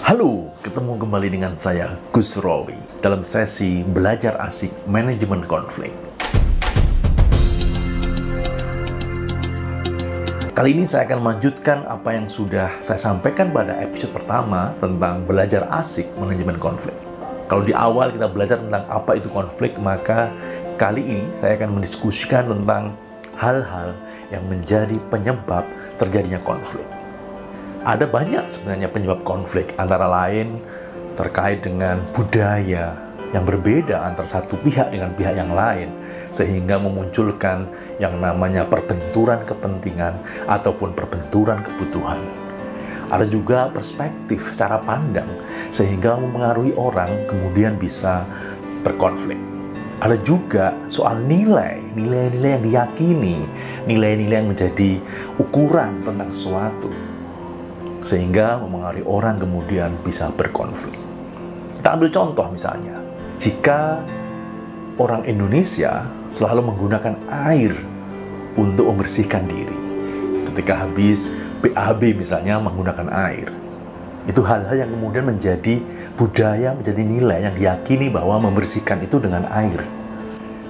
Halo, ketemu kembali dengan saya Gus Rowi dalam sesi belajar asik manajemen konflik. Kali ini saya akan melanjutkan apa yang sudah saya sampaikan pada episode pertama tentang belajar asik manajemen konflik. Kalau di awal kita belajar tentang apa itu konflik, maka kali ini saya akan mendiskusikan tentang hal-hal yang menjadi penyebab terjadinya konflik. Ada banyak sebenarnya penyebab konflik, antara lain terkait dengan budaya yang berbeda antara satu pihak dengan pihak yang lain, sehingga memunculkan yang namanya perbenturan kepentingan ataupun perbenturan kebutuhan. Ada juga perspektif, cara pandang, sehingga mempengaruhi orang kemudian bisa berkonflik. Ada juga soal nilai-nilai yang diyakini, nilai-nilai yang menjadi ukuran tentang sesuatu, sehingga mempengaruhi orang kemudian bisa berkonflik. Kita ambil contoh misalnya, jika orang Indonesia selalu menggunakan air untuk membersihkan diri, ketika habis BAB misalnya menggunakan air, itu hal-hal yang kemudian menjadi budaya, menjadi nilai yang diyakini bahwa membersihkan itu dengan air.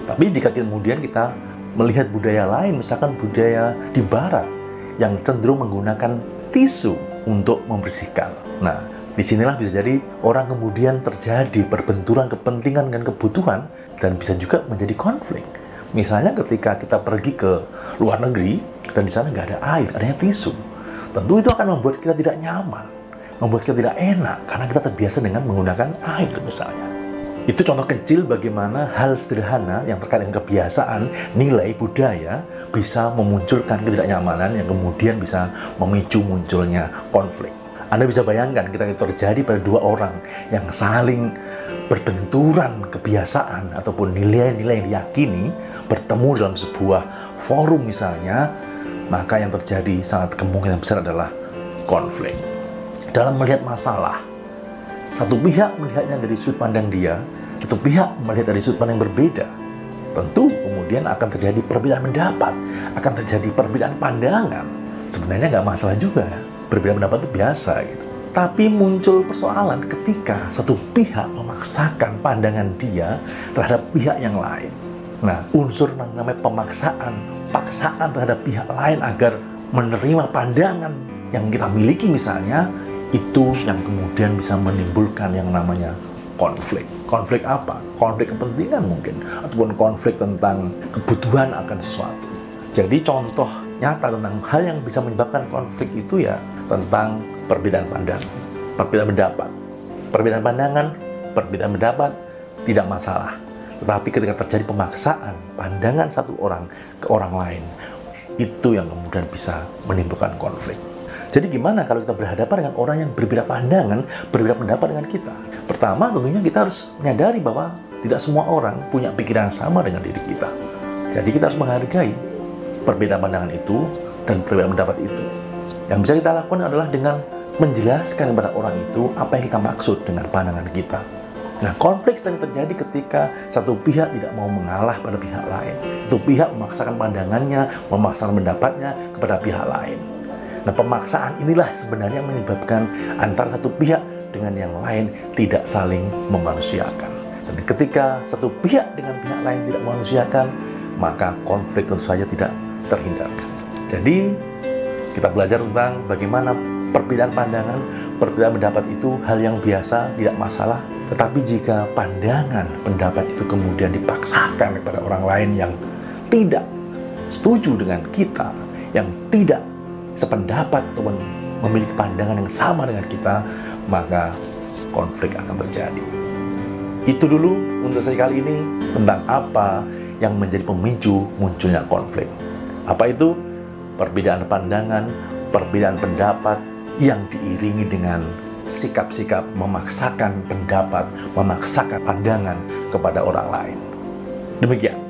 Tapi jika kemudian kita melihat budaya lain, misalkan budaya di barat yang cenderung menggunakan tisu untuk membersihkan. Nah, disinilah bisa jadi orang kemudian terjadi perbenturan kepentingan dan kebutuhan, dan bisa juga menjadi konflik. Misalnya ketika kita pergi ke luar negeri dan di sana nggak ada air, adanya tisu. Tentu itu akan membuat kita tidak nyaman, membuat kita tidak enak karena kita terbiasa dengan menggunakan air misalnya. Itu contoh kecil bagaimana hal sederhana yang terkait dengan kebiasaan, nilai, budaya bisa memunculkan ketidaknyamanan yang kemudian bisa memicu munculnya konflik. Anda bisa bayangkan ketika itu terjadi pada dua orang yang saling berbenturan kebiasaan ataupun nilai-nilai yang diyakini bertemu dalam sebuah forum misalnya, maka yang terjadi sangat kemungkinan besar adalah konflik. Dalam melihat masalah, satu pihak melihatnya dari sudut pandang dia, satu pihak melihat dari sudut pandang yang berbeda. Tentu kemudian akan terjadi perbedaan pendapat, akan terjadi perbedaan pandangan. Sebenarnya nggak masalah juga ya, berbeda pendapat itu biasa gitu. Tapi muncul persoalan ketika satu pihak memaksakan pandangan dia terhadap pihak yang lain. Nah, unsur namanya paksaan terhadap pihak lain agar menerima pandangan yang kita miliki misalnya, itu yang kemudian bisa menimbulkan yang namanya konflik. Konflik apa? Konflik kepentingan mungkin, ataupun konflik tentang kebutuhan akan sesuatu. Jadi contoh nyata tentang hal yang bisa menyebabkan konflik itu ya tentang perbedaan pandangan, perbedaan pendapat. Perbedaan pandangan, perbedaan pendapat tidak masalah. Tetapi ketika terjadi pemaksaan pandangan satu orang ke orang lain, itu yang kemudian bisa menimbulkan konflik. Jadi gimana kalau kita berhadapan dengan orang yang berbeda pandangan, berbeda pendapat dengan kita? Pertama, tentunya kita harus menyadari bahwa tidak semua orang punya pikiran yang sama dengan diri kita. Jadi kita harus menghargai perbedaan pandangan itu dan perbedaan pendapat itu. Yang bisa kita lakukan adalah dengan menjelaskan kepada orang itu apa yang kita maksud dengan pandangan kita. Nah, konflik sering terjadi ketika satu pihak tidak mau mengalah pada pihak lain. Satu pihak memaksakan pandangannya, memaksakan pendapatnya kepada pihak lain. Nah, pemaksaan inilah sebenarnya menyebabkan antara satu pihak dengan yang lain tidak saling memanusiakan. Dan ketika satu pihak dengan pihak lain tidak memanusiakan, maka konflik tentu saja tidak terhindarkan. Jadi, kita belajar tentang bagaimana perbedaan pandangan, perbedaan pendapat itu hal yang biasa, tidak masalah. Tetapi jika pandangan, pendapat itu kemudian dipaksakan kepada orang lain yang tidak setuju dengan kita, yang tidak sependapat ataupun memiliki pandangan yang sama dengan kita, maka konflik akan terjadi. Itu dulu untuk saya kali ini tentang apa yang menjadi pemicu munculnya konflik. Apa itu? Perbedaan pandangan, perbedaan pendapat yang diiringi dengan sikap-sikap memaksakan pendapat, memaksakan pandangan kepada orang lain. Demikian.